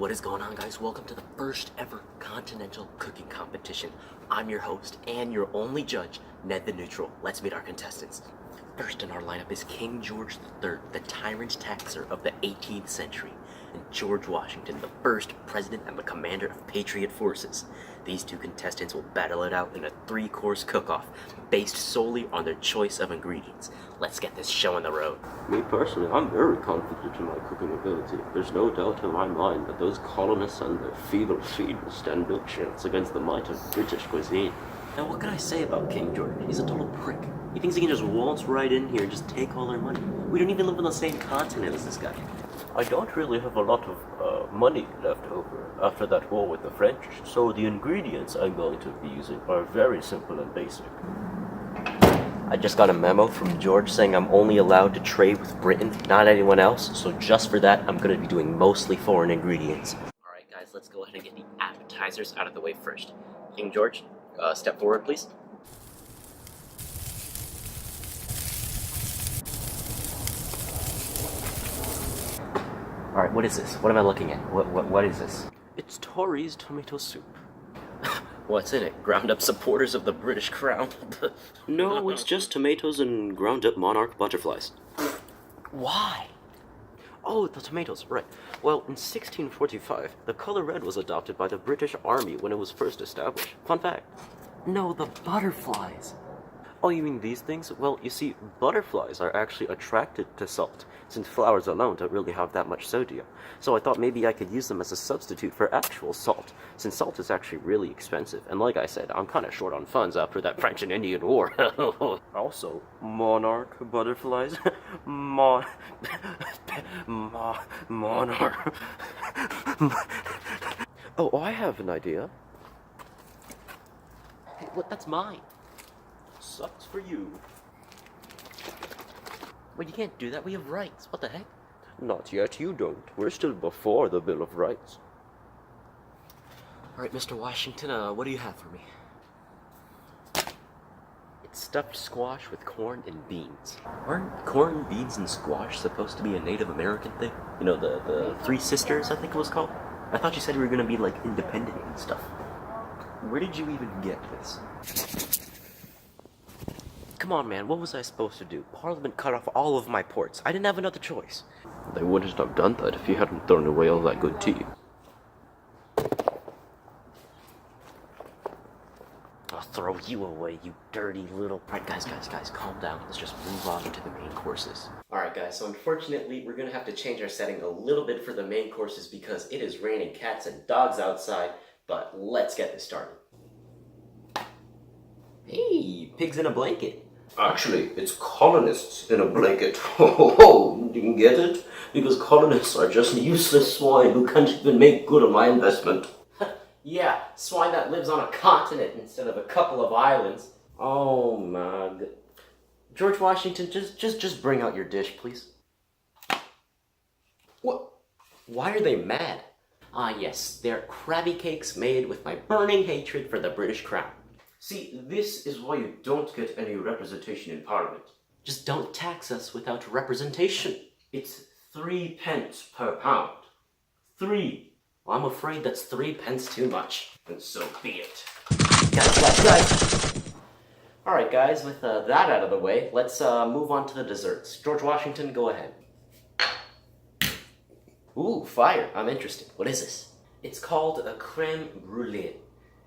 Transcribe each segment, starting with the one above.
What is going on, guys? Welcome to the first ever continental cooking competition. I'm your host and your only judge, Ned the Neutral. Let's meet our contestants. First in our lineup is King George III, the tyrant taxer of the 18th century, and George Washington, the first president and the commander of Patriot forces. These two contestants will battle it out in a 3-course cook-off based solely on their choice of ingredients. Let's get this show on the road. Me personally, I'm very confident in my cooking ability. There's no doubt in my mind that those colonists and their feeble feet will stand no chance against the might of British cuisine. Now, what can I say about King George? He's a total prick. He thinks he can just waltz right in here and just take all our money. We don't even live on the same continent as this guy. I don't really have a lot of money left over after that war with the French, so the ingredients I'm going to be using are very simple and basic. I just got a memo from George saying I'm only allowed to trade with Britain, not anyone else, so just for that, I'm going to be doing mostly foreign ingredients. Alright guys, let's go ahead and get the appetizers out of the way first. King George, step forward please. Alright, what is this? What am I looking at? What is this? It's Tory's tomato soup. What's in it? Ground up supporters of the British Crown? No, it's just tomatoes and ground up monarch butterflies. Why? Oh, the tomatoes, right. Well, in 1645, the color red was adopted by the British Army when it was first established. Fun fact. No, the butterflies. Oh, you mean these things? Well, you see, butterflies are actually attracted to salt, since flowers alone don't really have that much sodium. So I thought maybe I could use them as a substitute for actual salt, since salt is actually really expensive. And like I said, I'm kind of short on funds after that French and Indian War. Also, monarch butterflies. Monarch. Oh, I have an idea. Hey, what? That's mine. Sucks for you. Well, you can't do that. We have rights. What the heck? Not yet, you don't. We're still before the Bill of Rights. Alright, Mr. Washington, what do you have for me? It's stuffed squash with corn and beans. Aren't corn, beans, and squash supposed to be a Native American thing? You know, the Three Sisters, I think it was called? I thought you said we were gonna be, like, independent and stuff. Where did you even get this? Come on, man, what was I supposed to do? Parliament cut off all of my ports. I didn't have another choice. They wouldn't have done that if you hadn't thrown away all that good tea. I'll throw you away, you dirty little... Alright, guys, calm down. Let's just move on to the main courses. Alright, guys, so unfortunately, we're gonna have to change our setting a little bit for the main courses because it is raining cats and dogs outside, but let's get this started. Hey, pigs in a blanket. Actually, it's colonists in a blanket. Oh, you can get it? Because colonists are just useless swine who can't even make good on my investment. Yeah, swine that lives on a continent instead of a couple of islands. Oh my god. George Washington, just bring out your dish, please. What? Why are they mad? Ah yes, they're crabby cakes made with my burning hatred for the British Crown. See, this is why you don't get any representation in Parliament. Just don't tax us without representation. It's 3 pence per pound. 3. Well, I'm afraid that's 3 pence too much. And so be it. Guys. Alright guys, with that out of the way, let's move on to the desserts. George Washington, go ahead. Ooh, fire. I'm interested. What is this? It's called a crème brûlée.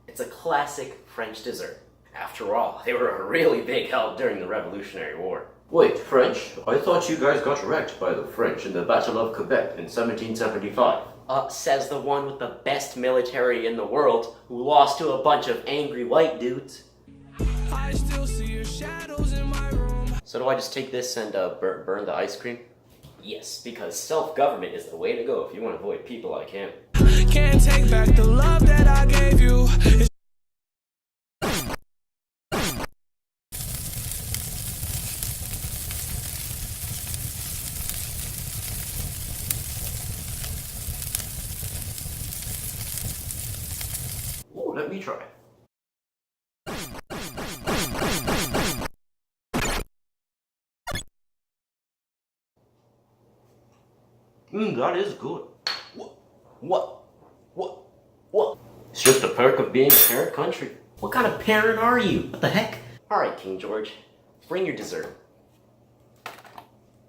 It's a classic French dessert. After all, they were a really big help during the Revolutionary War. Wait, French? I thought you guys got wrecked by the French in the Battle of Quebec in 1775. Says the one with the best military in the world, who lost to a bunch of angry white dudes. I still see your shadows in my room. So do I just take this and burn the ice cream? Yes, because self-government is the way to go if you want to avoid people like him. Can't take back the love that I gave you. Oh, let me try. That is good. What? It's just a perk of being a parent country. What kind of parent are you? What the heck? Alright, King George. Bring your dessert.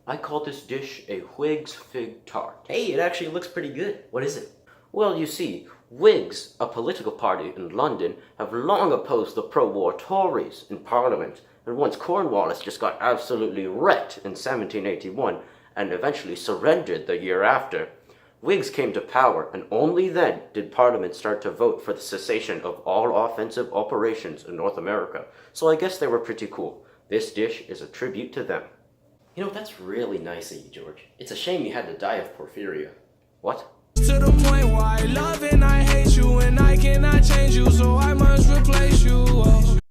I call this dish a Whig's fig tart. Hey, it actually looks pretty good. What is it? Well, you see, Whigs, a political party in London, have long opposed the pro-war Tories in Parliament, and once Cornwallis just got absolutely wrecked in 1781 and eventually surrendered the year after, Whigs came to power, and only then did Parliament start to vote for the cessation of all offensive operations in North America. So I guess they were pretty cool. This dish is a tribute to them. You know, that's really nice of you, George. It's a shame you had to die of porphyria. What? To the point where I love and I hate you, and I cannot change you, so I must replace you.